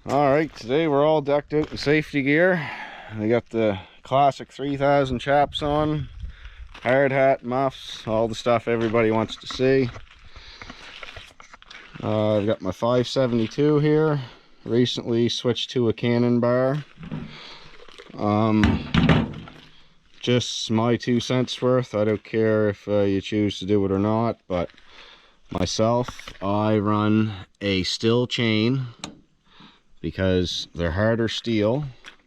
Alright, today we're all decked out in safety gear. We got the classic 3000 chaps on, hard hat, muffs, all the stuff everybody wants to see. I've got my 572 here. Recently switched to a cannon bar. Just my 2 cents worth. I don't care if you choose to do it or not, but myself, I run a steel chain because they're harder steel.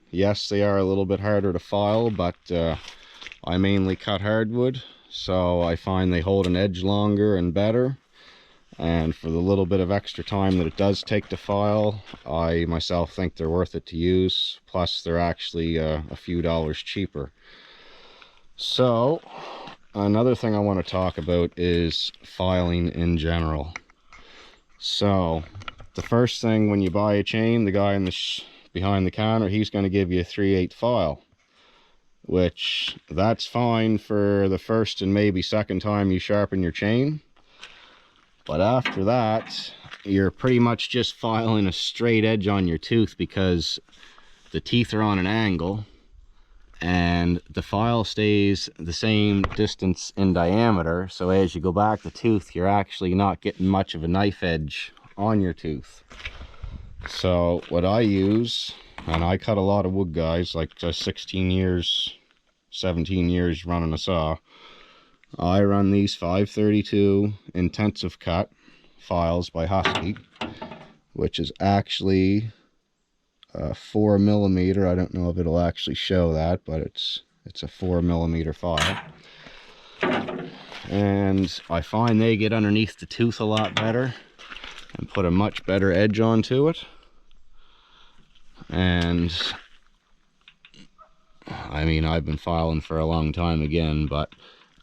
Yes, they are a little bit harder to file, but I mainly cut hardwood, so I find they hold an edge longer and better. And for the little bit of extra time that it does take to file, I myself think they're worth it to use. Plus, they're actually a few dollars cheaper. So, another thing I want to talk about is filing in general. So, the first thing when you buy a chain, the guy behind the counter, he's going to give you a 3/8 file, which that's fine for the first and maybe second time you sharpen your chain. But after that, you're pretty much just filing a straight edge on your tooth because the teeth are on an angle and the file stays the same distance in diameter. So as you go back the tooth, you're actually not getting much of a knife edge on your tooth. So what I use, and I cut a lot of wood, guys, like 16 years, 17 years running a saw. I run these 532 intensive cut files by Husky, which is actually 4mm. I don't know if it'll actually show that, but it's a 4mm file. And I find they get underneath the tooth a lot better and put a much better edge onto it. And I mean, I've been filing for a long time again, but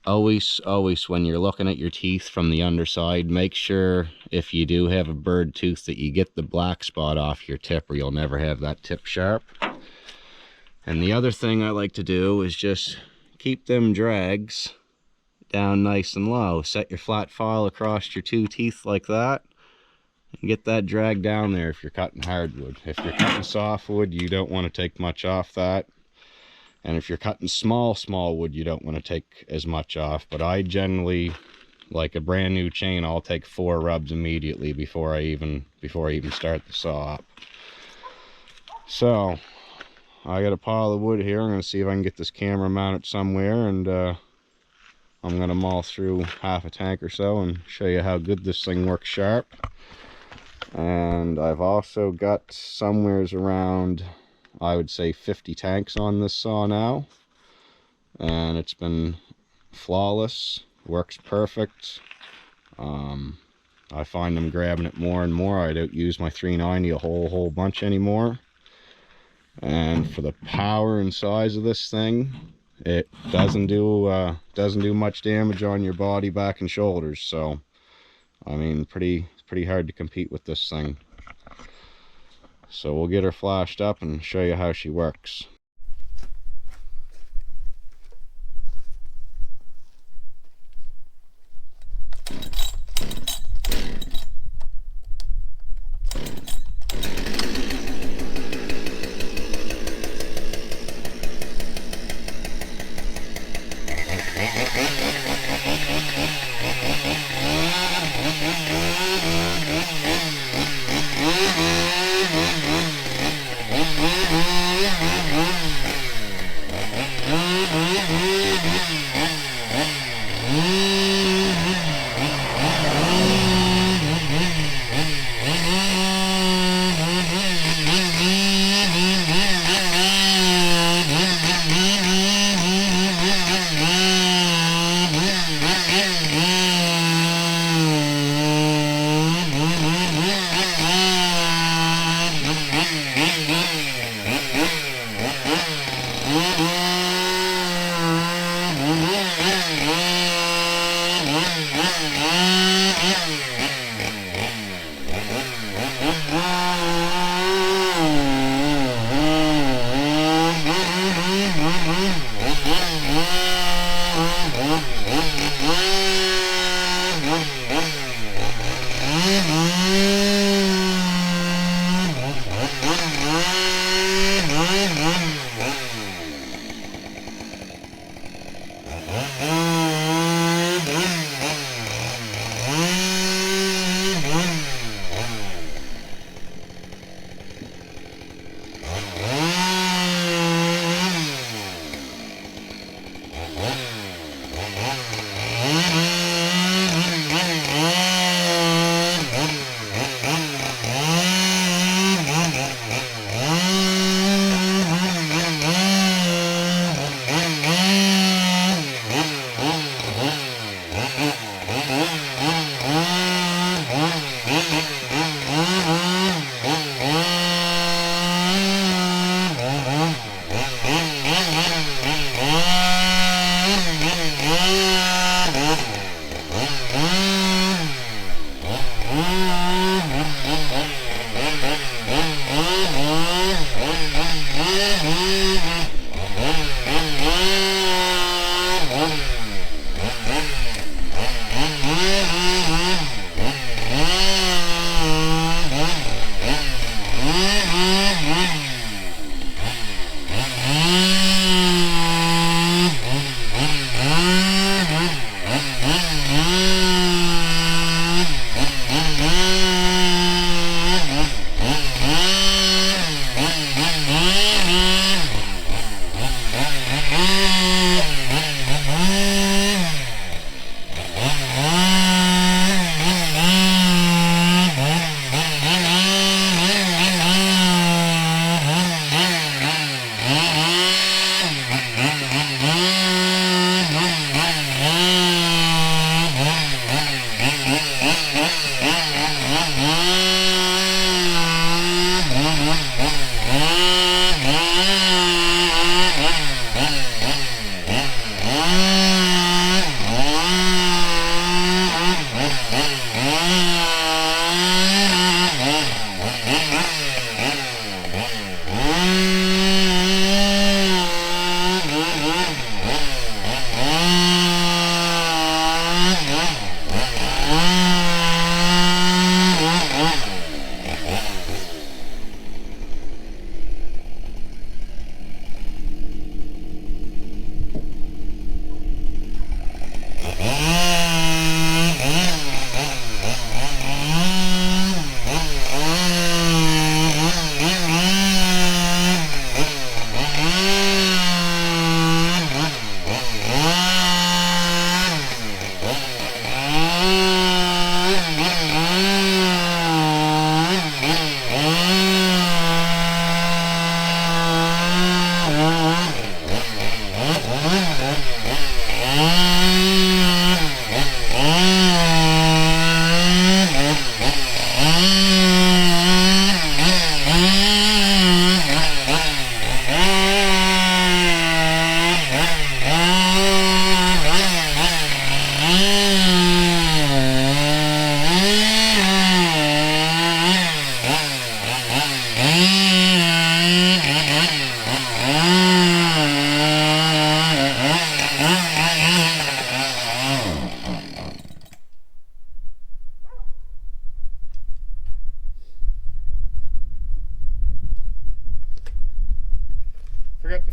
always when you're looking at your teeth from the underside, make sure if you do have a bird tooth that you get the black spot off your tip, or you'll never have that tip sharp. And the other thing I like to do is just keep them drags down nice and low. Set your flat file across your two teeth like that and get that drag down there if you're cutting hardwood. If you're cutting softwood, you don't want to take much off that. And if you're cutting small wood, you don't want to take as much off. But I generally, like a brand new chain, I'll take 4 rubs immediately before I even start the saw up. So I got a pile of wood here. I'm going to see if I can get this camera mounted somewhere, and I'm going to maul through half a tank or so and show you how good this thing works sharp. And I've also got somewheres around, I would say, 50 tanks on this saw now, and it's been flawless. Works perfect. I find I'm grabbing it more and more. I don't use my 390 a whole bunch anymore. And for the power and size of this thing, it doesn't do much damage on your body, back, and shoulders. So I mean, pretty hard to compete with this thing. So we'll get her flashed up and show you how she works.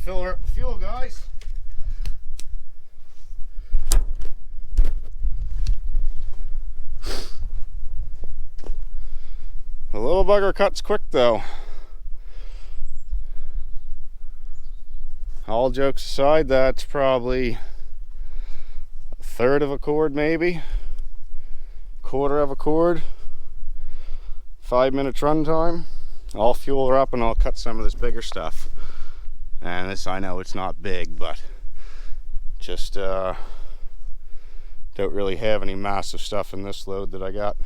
fill her up with fuel, guys. The little bugger cuts quick though. All jokes aside, that's probably a third of a cord, maybe quarter of a cord. 5 minutes run time. I'll fuel her up and I'll cut some of this bigger stuff. And this, I know it's not big, but just don't really have any massive stuff in this load that I got.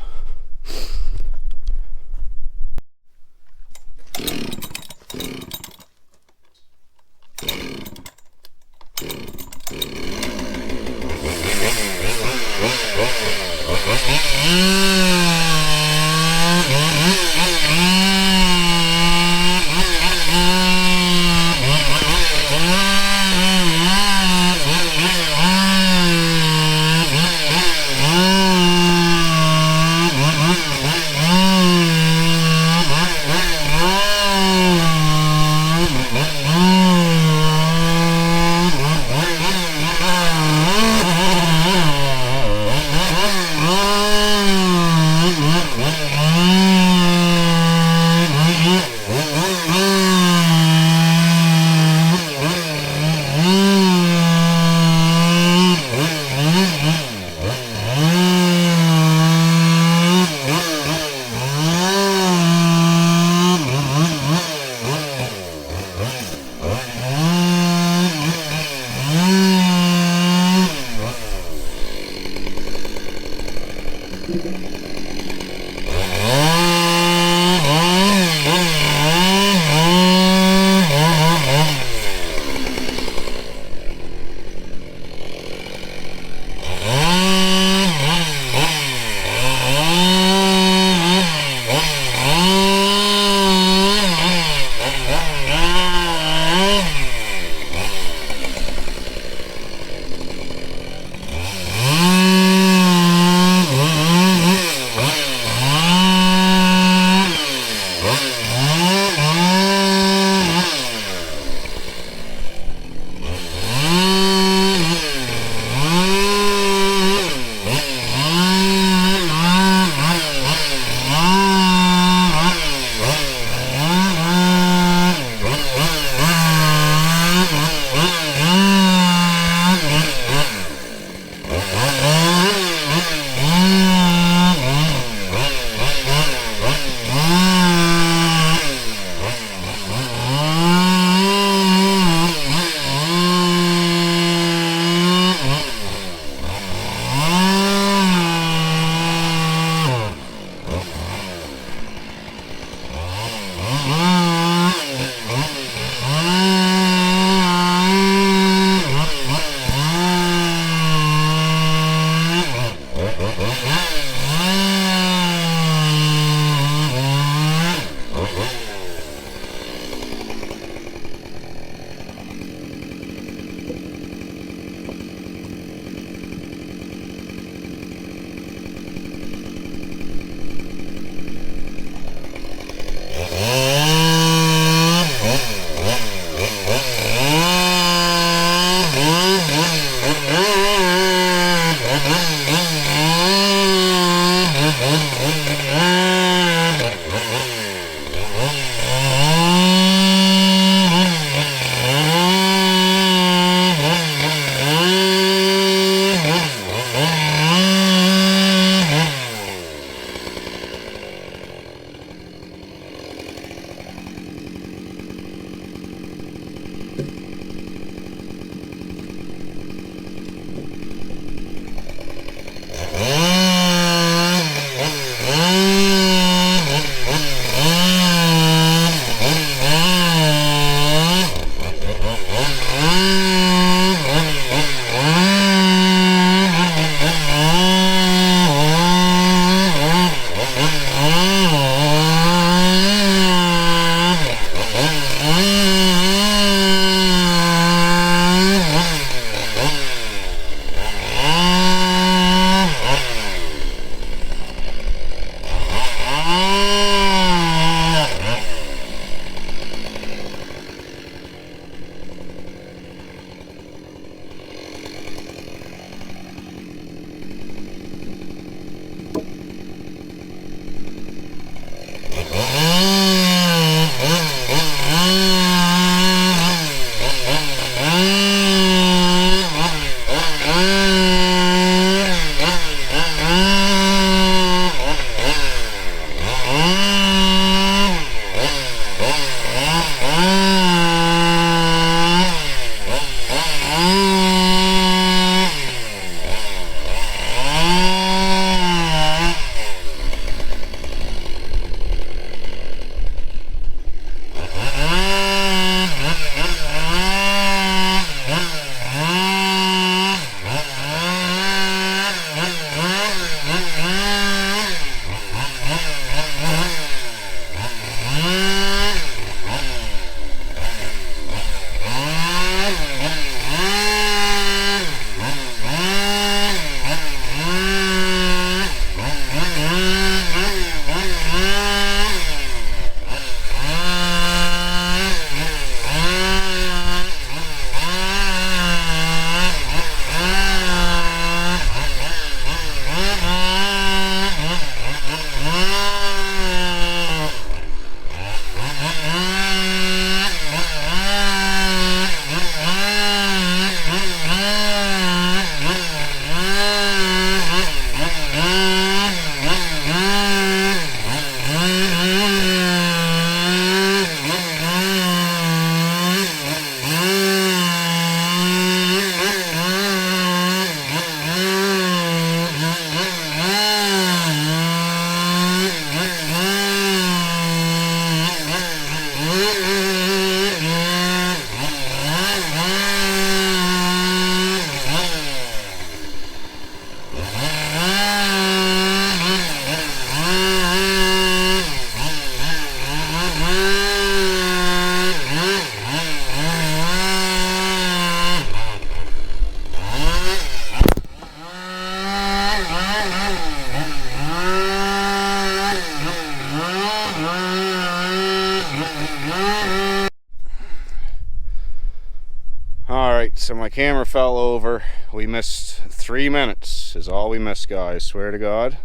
Alright, so my camera fell over. We missed 3 minutes is all we missed, guys, swear to God.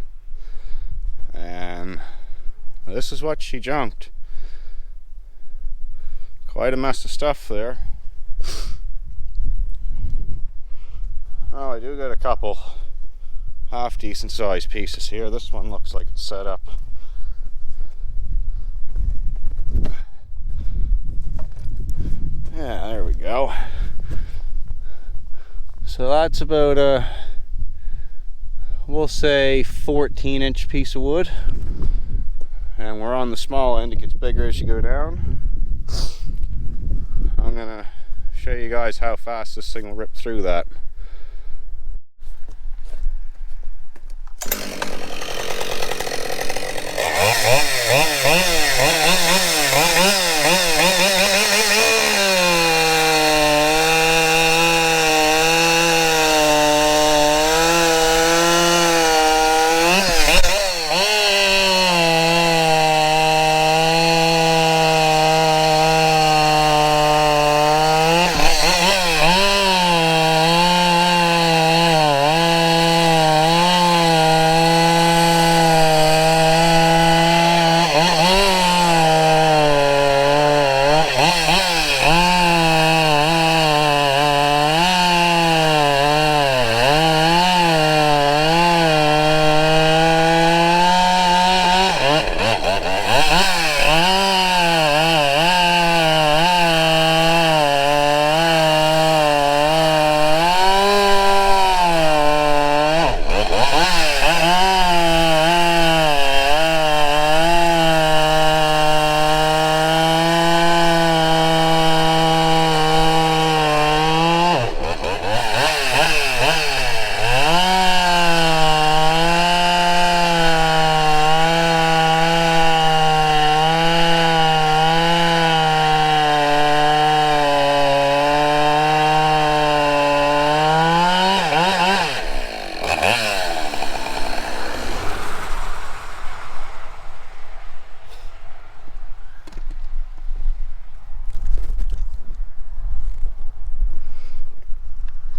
And this is what she junked. Quite a mess of stuff there. Oh, I do get a couple half decent sized pieces here. This one looks like it's set up. Yeah, there we go. So that's about a, we'll say 14-inch piece of wood. And we're on the small end, it gets bigger as you go down. I'm gonna show you guys how fast this thing will rip through that.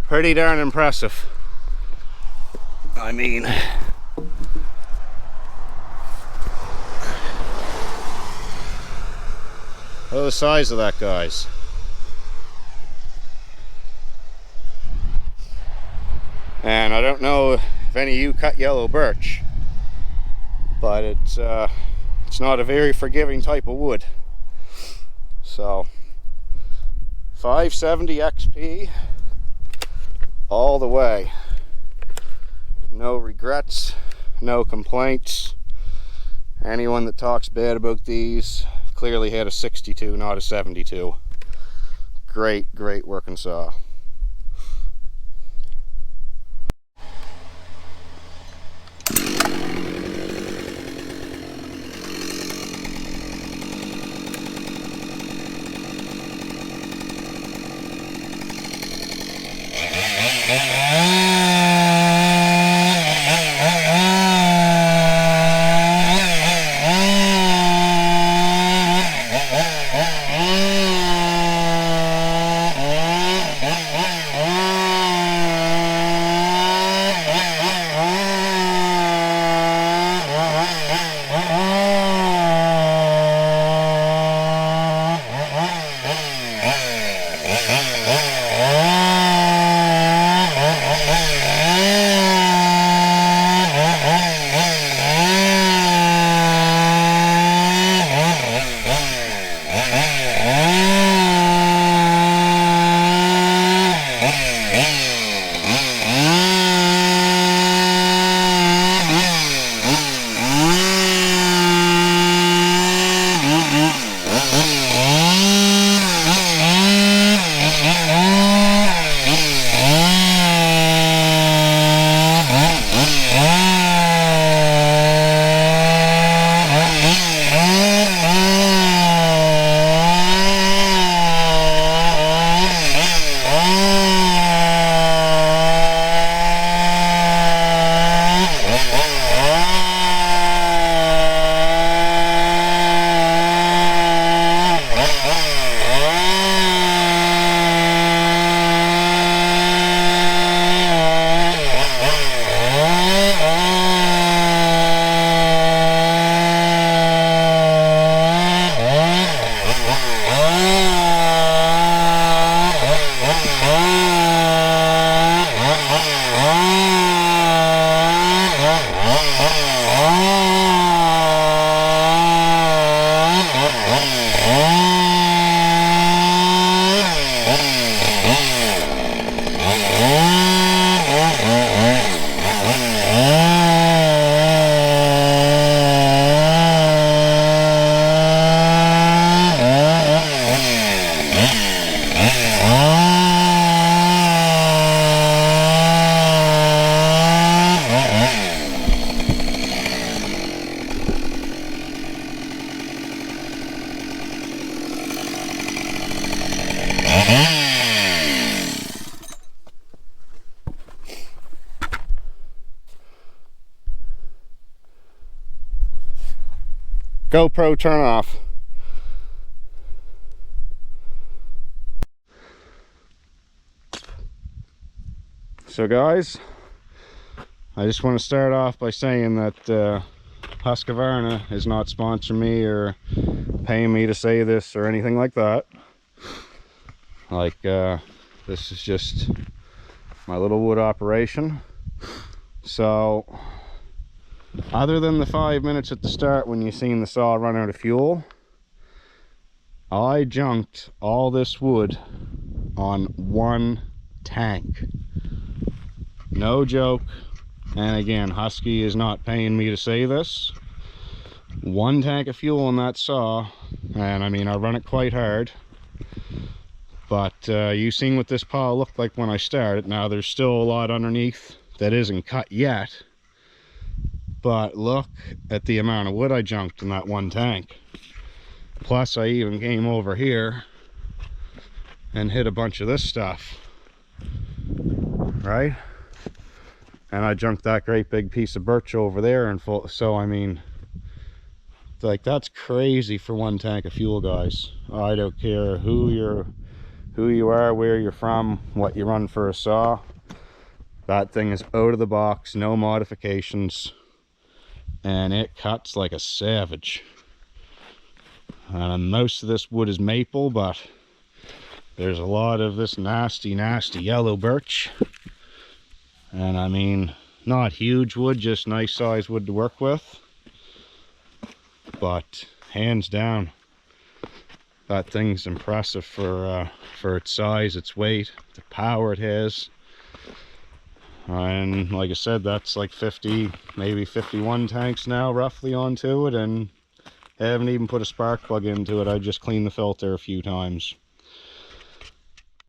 Pretty darn impressive. I mean, look at the size of that, guys. And I don't know if any of you cut yellow birch, but it's not a very forgiving type of wood. So 570 XP all the way. No regrets, no complaints. Anyone that talks bad about these clearly had a 62, not a 72. Great working saw. GoPro, turn off. So guys, I just want to start off by saying that Husqvarna is not sponsoring me or paying me to say this or anything like that. Like, this is just my little wood operation. So, other than the 5 minutes at the start when you seen the saw run out of fuel, I junked all this wood on one tank. No joke. And again, Husky is not paying me to say this. One tank of fuel in that saw, and I mean, I run it quite hard. But you seen what this pile looked like when I started. Now there's still a lot underneath that isn't cut yet. But look at the amount of wood I junked in that one tank. Plus I even came over here and hit a bunch of this stuff. Right? And I junked that great big piece of birch over there and full. So I mean, like, that's crazy for one tank of fuel, guys. I don't care who you are, where you're from, what you run for a saw. That thing is out of the box, no modifications, and it cuts like a savage. And most of this wood is maple, but there's a lot of this nasty yellow birch. And I mean, not huge wood, just nice size wood to work with. But hands down, that thing's impressive for its size, its weight, the power it has. And like I said, that's like 50, maybe 51 tanks now roughly onto it, and I haven't even put a spark plug into it. I just cleaned the filter a few times.